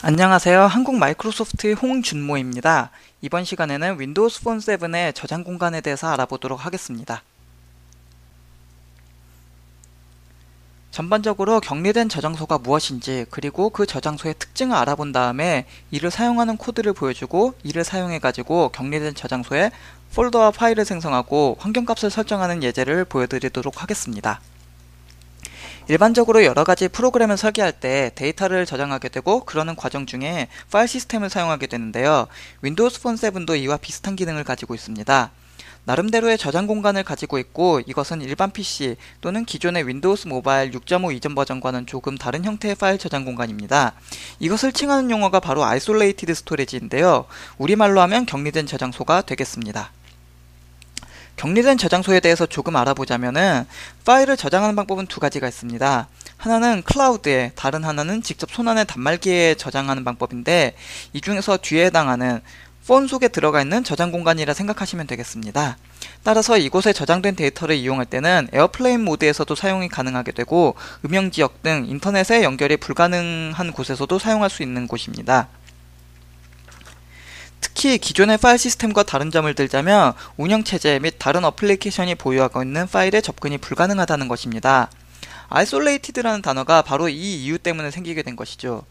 안녕하세요. 한국 마이크로소프트의 홍준모입니다. 이번 시간에는 윈도우스 폰 7의 저장 공간에 대해서 알아보도록 하겠습니다. 전반적으로 격리된 저장소가 무엇인지, 그리고 그 저장소의 특징을 알아본 다음에 이를 사용하는 코드를 보여주고, 이를 사용해가지고 격리된 저장소에 폴더와 파일을 생성하고 환경값을 설정하는 예제를 보여드리도록 하겠습니다. 일반적으로 여러가지 프로그램을 설계할 때 데이터를 저장하게 되고, 그러는 과정 중에 파일 시스템을 사용하게 되는데요. 윈도우스 폰 7도 이와 비슷한 기능을 가지고 있습니다. 나름대로의 저장 공간을 가지고 있고, 이것은 일반 PC 또는 기존의 윈도우스 모바일 6.5 이전 버전과는 조금 다른 형태의 파일 저장 공간입니다. 이것을 칭하는 용어가 바로 아이솔레이티드 스토리지인데요. 우리말로 하면 격리된 저장소가 되겠습니다. 격리된 저장소에 대해서 조금 알아보자면은, 파일을 저장하는 방법은 두 가지가 있습니다. 하나는 클라우드에, 다른 하나는 직접 손안의 단말기에 저장하는 방법인데, 이 중에서 뒤에 해당하는 폰 속에 들어가 있는 저장 공간이라 생각하시면 되겠습니다. 따라서 이곳에 저장된 데이터를 이용할 때는 에어플레인 모드에서도 사용이 가능하게 되고, 음영 지역 등 인터넷에 연결이 불가능한 곳에서도 사용할 수 있는 곳입니다. 특히 기존의 파일 시스템과 다른 점을 들자면, 운영체제 및 다른 어플리케이션이 보유하고 있는 파일에 접근이 불가능하다는 것입니다. 아이솔레이티드라는 단어가 바로 이 이유 때문에 생기게 된 것이죠.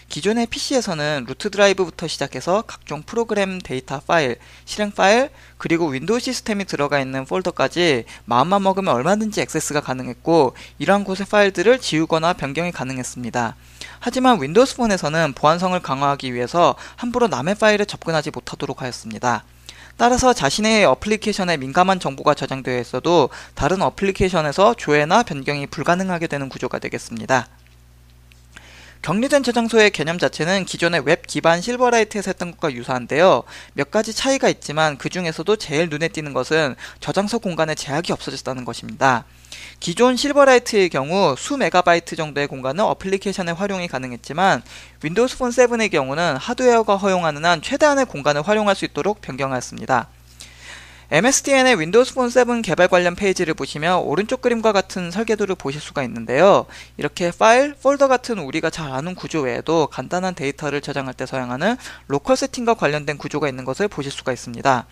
기존의 PC에서는 루트 드라이브부터 시작해서 각종 프로그램 데이터 파일, 실행 파일, 그리고 윈도우 시스템이 들어가 있는 폴더까지 마음만 먹으면 얼마든지 액세스가 가능했고, 이러한 곳의 파일들을 지우거나 변경이 가능했습니다. 하지만 윈도우스 폰에서는 보안성을 강화하기 위해서 함부로 남의 파일에 접근하지 못하도록 하였습니다. 따라서 자신의 어플리케이션에 민감한 정보가 저장되어 있어도 다른 어플리케이션에서 조회나 변경이 불가능하게 되는 구조가 되겠습니다. 격리된 저장소의 개념 자체는 기존의 웹 기반 실버라이트에서 했던 것과 유사한데요. 몇 가지 차이가 있지만 그 중에서도 제일 눈에 띄는 것은 저장소 공간에 제약이 없어졌다는 것입니다. 기존 실버라이트의 경우 수 메가바이트 정도의 공간은 어플리케이션에 활용이 가능했지만, 윈도우스 폰 7의 경우는 하드웨어가 허용하는 한 최대한의 공간을 활용할 수 있도록 변경하였습니다. MSDN의 윈도우스 폰 7 개발 관련 페이지를 보시면 오른쪽 그림과 같은 설계도를 보실 수가 있는데요. 이렇게 파일, 폴더 같은 우리가 잘 아는 구조 외에도 간단한 데이터를 저장할 때 사용하는 로컬 세팅과 관련된 구조가 있는 것을 보실 수가 있습니다.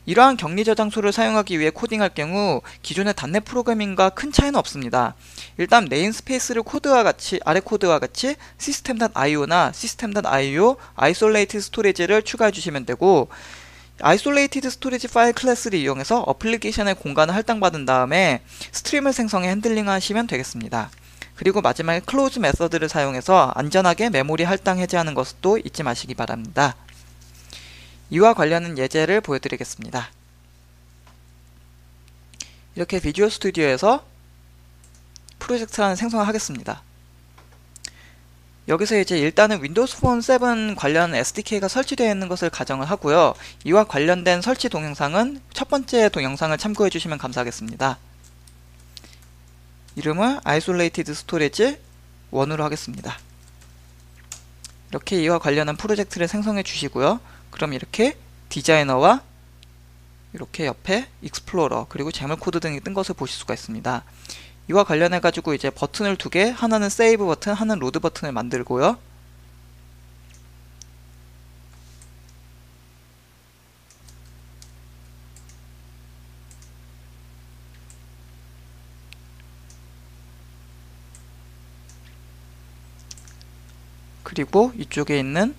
이러한 격리 저장소를 사용하기 위해 코딩할 경우 기존의 단넷 프로그래밍과 큰 차이는 없습니다. 일단 네임스페이스를 코드와 같이, 아래 코드와 같이 system.io나 system.io isolated storage를 추가해 주시면 되고, 아이솔레이티드 스토리지 파일 클래스를 이용해서 어플리케이션의 공간을 할당받은 다음에 스트림을 생성해 핸들링 하시면 되겠습니다. 그리고 마지막에 클로즈 메서드를 사용해서 안전하게 메모리 할당 해제하는 것도 잊지 마시기 바랍니다. 이와 관련한 예제를 보여드리겠습니다. 이렇게 비주얼 스튜디오에서 프로젝트 하나 생성을 하겠습니다. 여기서 이제 일단은 윈도우스 폰 7 관련 SDK가 설치되어 있는 것을 가정을 하고요. 이와 관련된 설치 동영상은 첫 번째 동영상을 참고해 주시면 감사하겠습니다. 이름을 Isolated Storage 1으로 하겠습니다. 이렇게 이와 관련한 프로젝트를 생성해 주시고요. 그럼 이렇게 디자이너와 이렇게 옆에 익스플로러, 그리고 재물 코드 등이 뜬 것을 보실 수가 있습니다. 이와 관련해 가지고 이제 버튼을 두 개, 하나는 세이브 버튼, 하나는 로드 버튼을 만들고요. 그리고 이쪽에 있는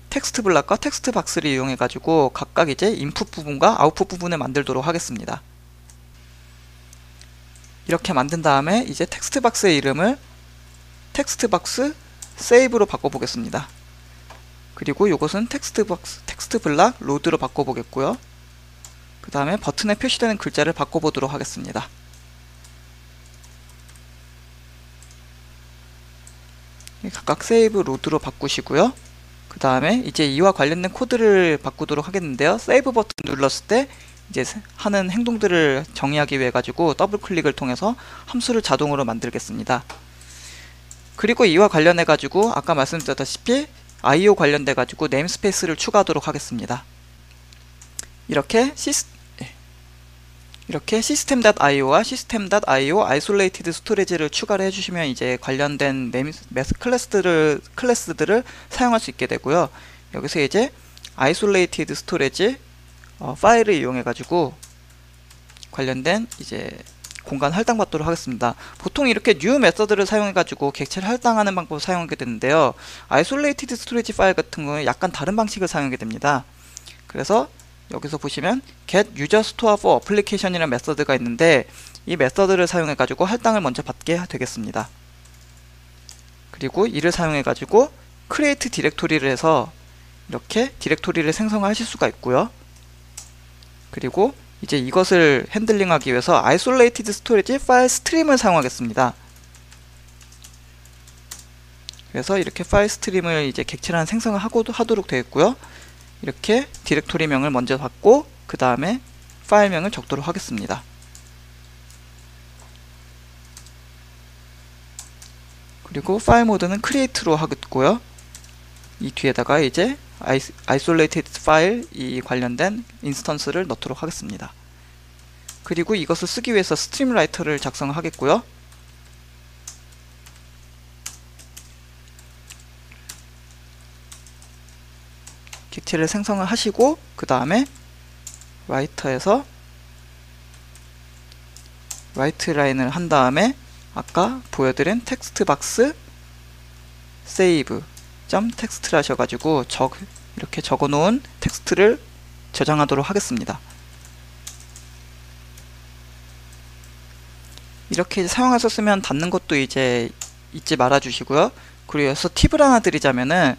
텍스트 블락과 텍스트 박스를 이용해 가지고 각각 이제 인풋 부분과 아웃풋 부분을 만들도록 하겠습니다. 이렇게 만든 다음에 이제 텍스트 박스의 이름을 텍스트 박스 세이브로 바꿔보겠습니다. 그리고 이것은 텍스트 박스, 텍스트 블락 로드로 바꿔보겠고요. 그 다음에 버튼에 표시되는 글자를 바꿔보도록 하겠습니다. 각각 세이브 로드로 바꾸시고요. 그 다음에 이제 이와 관련된 코드를 바꾸도록 하겠는데요. 세이브 버튼 눌렀을 때 이제 하는 행동들을 정의하기 위해 가지고 더블 클릭을 통해서 함수를 자동으로 만들겠습니다. 그리고 이와 관련해 가지고 아까 말씀드렸다시피 IO 관련돼 가지고 네임스페이스를 추가하도록 하겠습니다. 이렇게 이렇게 system.io와 system.io isolated storage를 추가를 해주시면 이제 관련된 메스 클래스들을 사용할 수 있게 되고요. 여기서 이제 isolated storage 파일을 이용해 가지고 관련된 이제 공간 할당받도록 하겠습니다. 보통 이렇게 new 메서드를 사용해 가지고 객체를 할당하는 방법을 사용하게 되는데요. isolated storage 파일 같은 경우는 약간 다른 방식을 사용하게 됩니다. 그래서 여기서 보시면 get user store for application이라는 메서드가 있는데 이 메서드를 사용해 가지고 할당을 먼저 받게 되겠습니다. 그리고 이를 사용해 가지고 create 디렉토리를 해서 이렇게 디렉토리를 생성하실 수가 있고요. 그리고 이제 이것을 핸들링하기 위해서 isolated storage 파일 스트림을 사용하겠습니다. 그래서 이렇게 파일 스트림을 이제 객체를 생성을 하도록 되어 있고요. 이렇게 디렉토리명을 먼저 받고 그 다음에 파일명을 적도록 하겠습니다. 그리고 파일 모드는 create로 하겠고요. 이 뒤에다가 이제 isolated 파일 이 관련된 인스턴스를 넣도록 하겠습니다. 그리고 이것을 쓰기 위해서 스트림 라이터를 작성하겠고요. 객체를 생성을 하시고 그 다음에 라이터에서 라이트 라인을 한 다음에 아까 보여드린 텍스트 박스 save 텍스트를 하셔가지고 이렇게 적어놓은 텍스트를 저장하도록 하겠습니다. 이렇게 사용하셨으면 닫는 것도 이제 잊지 말아 주시고요. 그리고 여기서 팁을 하나 드리자면은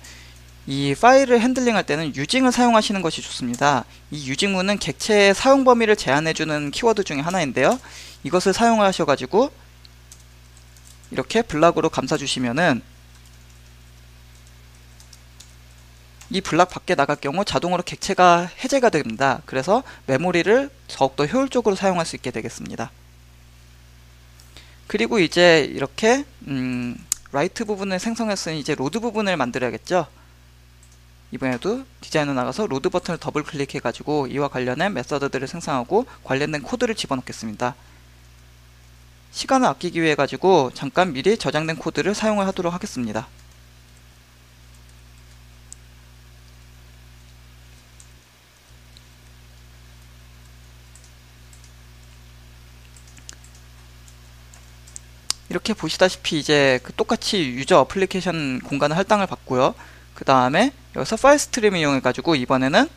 이 파일을 핸들링 할 때는 유징을 사용하시는 것이 좋습니다. 이 유징문은 객체의 사용 범위를 제한해주는 키워드 중에 하나인데요. 이것을 사용하셔가지고 이렇게 블락으로 감싸주시면은 이 블락 밖에 나갈 경우 자동으로 객체가 해제가 됩니다. 그래서 메모리를 더욱더 효율적으로 사용할 수 있게 되겠습니다. 그리고 이제 이렇게 라이트 부분을 생성했으니 이제 로드 부분을 만들어야겠죠. 이번에도 디자인으로 나가서 로드 버튼을 더블 클릭해 가지고 이와 관련된 메서드들을 생성하고 관련된 코드를 집어넣겠습니다. 시간을 아끼기 위해 가지고 잠깐 미리 저장된 코드를 사용을 하도록 하겠습니다. 이렇게 보시다시피 이제 똑같이 유저 어플리케이션 공간을 할당을 받고요. 그 다음에 여기서 파일 스트림을 이용해 가지고 이번에는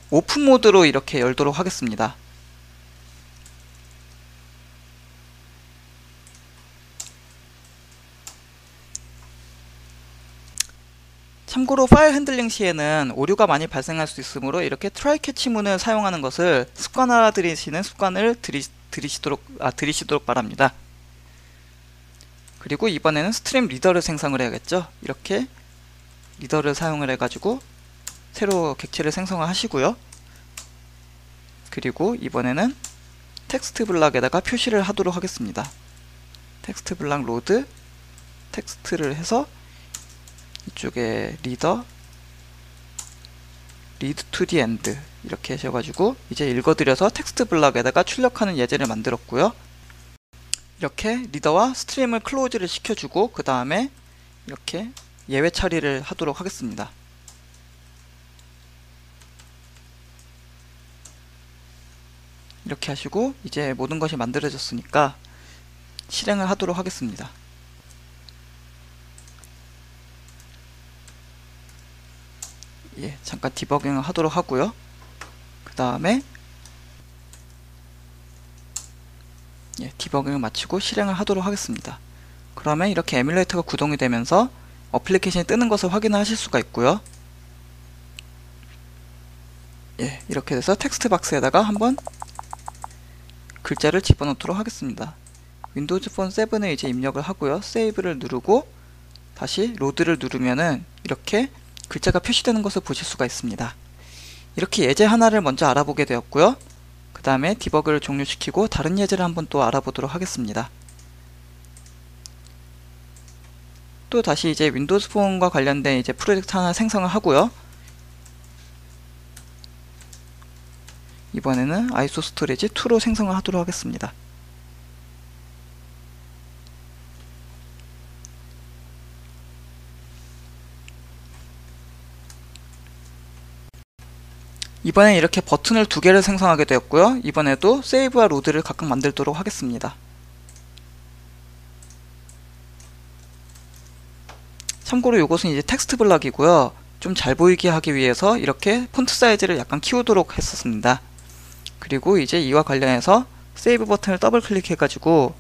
오픈 모드로 이렇게 열도록 하겠습니다. 참고로 파일 핸들링 시에는 오류가 많이 발생할 수 있으므로 이렇게 트라이 캐치문을 사용하는 것을 습관화들이시는 습관을 들이시도록 바랍니다. 그리고 이번에는 스트림 리더를 생성을 해야겠죠. 이렇게 리더를 사용을 해가지고 새로 객체를 생성을 하시고요. 그리고 이번에는 텍스트 블락에다가 표시를 하도록 하겠습니다. 텍스트 블락 로드 텍스트를 해서 이쪽에 리더 리드 투 디 엔드 이렇게 하셔가지고 이제 읽어드려서 텍스트 블락에다가 출력하는 예제를 만들었고요. 이렇게 리더와 스트림을 클로즈를 시켜주고 그 다음에 이렇게 예외 처리를 하도록 하겠습니다. 이렇게 하시고 이제 모든 것이 만들어졌으니까 실행을 하도록 하겠습니다. 예, 잠깐 디버깅을 하도록 하고요. 그 다음에 디버깅을 마치고 실행을 하도록 하겠습니다. 그러면 이렇게 에뮬레이터가 구동이 되면서 어플리케이션이 뜨는 것을 확인하실 수가 있고요. 예, 이렇게 돼서 텍스트 박스에다가 한번 글자를 집어넣도록 하겠습니다. 윈도우즈 폰 7을 이제 입력을 하고요. 세이브를 누르고 다시 로드를 누르면은 이렇게 글자가 표시되는 것을 보실 수가 있습니다. 이렇게 예제 하나를 먼저 알아보게 되었고요. 그 다음에 디버그를 종료시키고 다른 예제를 한번 또 알아보도록 하겠습니다. 또 다시 이제 윈도우즈 폰과 관련된 이제 프로젝트 하나 생성을 하고요. 이번에는 아이소 스토리지 2로 생성을 하도록 하겠습니다. 이번엔 이렇게 버튼을 2개를 생성하게 되었고요. 이번에도 세이브와 로드를 각각 만들도록 하겠습니다. 참고로 이것은 이제 텍스트 블럭이고요. 좀 잘 보이게 하기 위해서 이렇게 폰트 사이즈를 약간 키우도록 했었습니다. 그리고 이제 이와 관련해서 세이브 버튼을 더블 클릭해 가지고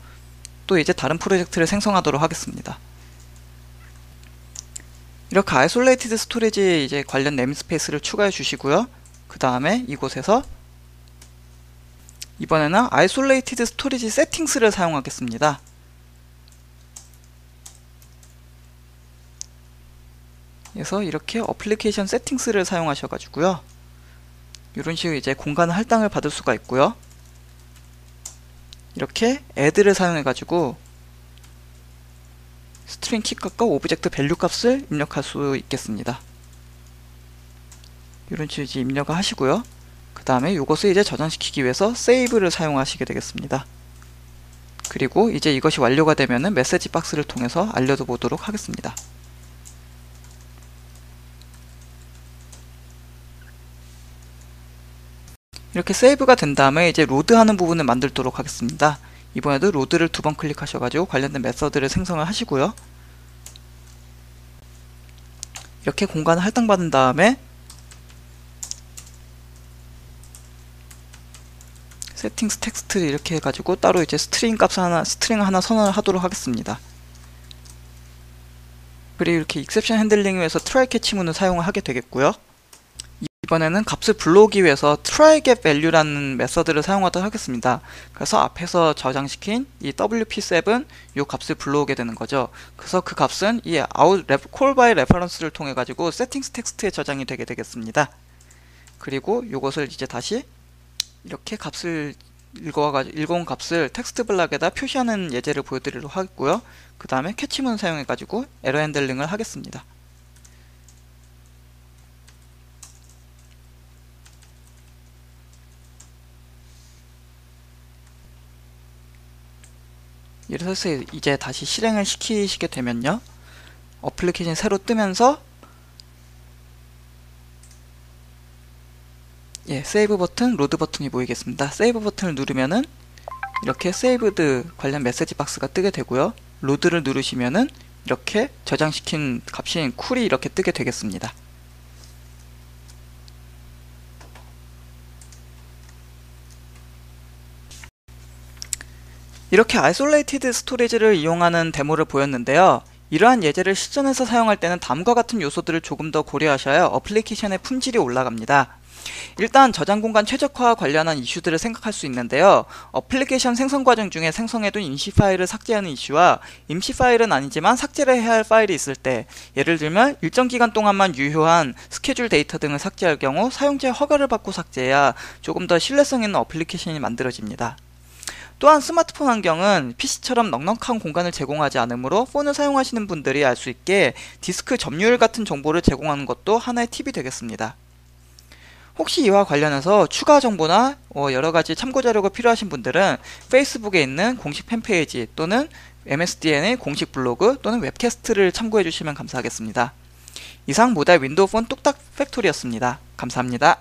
또 이제 다른 프로젝트를 생성하도록 하겠습니다. 이렇게 아이솔레이티드 스토리지에 이제 관련 네임스페이스를 추가해 주시고요. 그 다음에 이곳에서 이번에는 아이솔레이티드 스토리지 세팅스를 사용하겠습니다. 그래서 이렇게 어플리케이션 세팅스를 사용하셔가지고요. 이런 식으로 이제 공간 할당을 받을 수가 있고요. 이렇게 add를 사용해가지고 스트링 키 값과 오브젝트 밸류 값을 입력할 수 있겠습니다. 이런 식으로 이제 입력을 하시고요. 그 다음에 이것을 이제 저장시키기 위해서 세이브를 사용하시게 되겠습니다. 그리고 이제 이것이 완료가 되면은 메시지 박스를 통해서 알려줘 보도록 하겠습니다. 이렇게 세이브가 된 다음에 이제 로드하는 부분을 만들도록 하겠습니다. 이번에도 로드를 2번 클릭하셔가지고 관련된 메서드를 생성을 하시고요. 이렇게 공간을 할당받은 다음에 세팅스 텍스트 이렇게 해가지고 따로 이제 스트링 하나 선언을 하도록 하겠습니다. 그리고 이렇게 익셉션 핸들링을 위해서 try 캐치문을 사용을 하게 되겠고요. 이번에는 값을 불러오기 위해서 try get value라는 메서드를 사용하도록 하겠습니다. 그래서 앞에서 저장시킨 이 wp7 이 값을 불러오게 되는 거죠. 그래서 그 값은 이 call by reference를 통해 가지고 settings 텍스트에 저장이 되게 되겠습니다. 그리고 이것을 이제 다시 이렇게 값을 읽어온 값을 텍스트 블럭에다 표시하는 예제를 보여드리도록 하겠고요. 그 다음에 캐치문 사용해 가지고 에러 핸들링을 하겠습니다. 이래서 이제 다시 실행을 시키시게 되면요, 어플리케이션이 새로 뜨면서 세이브 버튼, 로드 버튼이 보이겠습니다. 세이브 버튼을 누르면은 이렇게 세이브드 관련 메시지 박스가 뜨게 되고요. 로드를 누르시면은 이렇게 저장시킨 값인 쿨이 이렇게 뜨게 되겠습니다. 이렇게 아이솔레이티드 스토리지를 이용하는 데모를 보였는데요. 이러한 예제를 실전에서 사용할 때는 다음과 같은 요소들을 조금 더 고려하셔야 어플리케이션의 품질이 올라갑니다. 일단 저장 공간 최적화와 관련한 이슈들을 생각할 수 있는데요. 어플리케이션 생성 과정 중에 생성해둔 임시 파일을 삭제하는 이슈와 임시 파일은 아니지만 삭제를 해야 할 파일이 있을 때, 예를 들면 일정 기간 동안만 유효한 스케줄 데이터 등을 삭제할 경우 사용자의 허가를 받고 삭제해야 조금 더 신뢰성 있는 어플리케이션이 만들어집니다. 또한 스마트폰 환경은 PC처럼 넉넉한 공간을 제공하지 않으므로 폰을 사용하시는 분들이 알 수 있게 디스크 점유율 같은 정보를 제공하는 것도 하나의 팁이 되겠습니다. 혹시 이와 관련해서 추가 정보나 여러가지 참고자료가 필요하신 분들은 페이스북에 있는 공식 팬페이지 또는 MSDN의 공식 블로그 또는 웹캐스트를 참고해 주시면 감사하겠습니다. 이상 모달 윈도우 폰 뚝딱 팩토리였습니다. 감사합니다.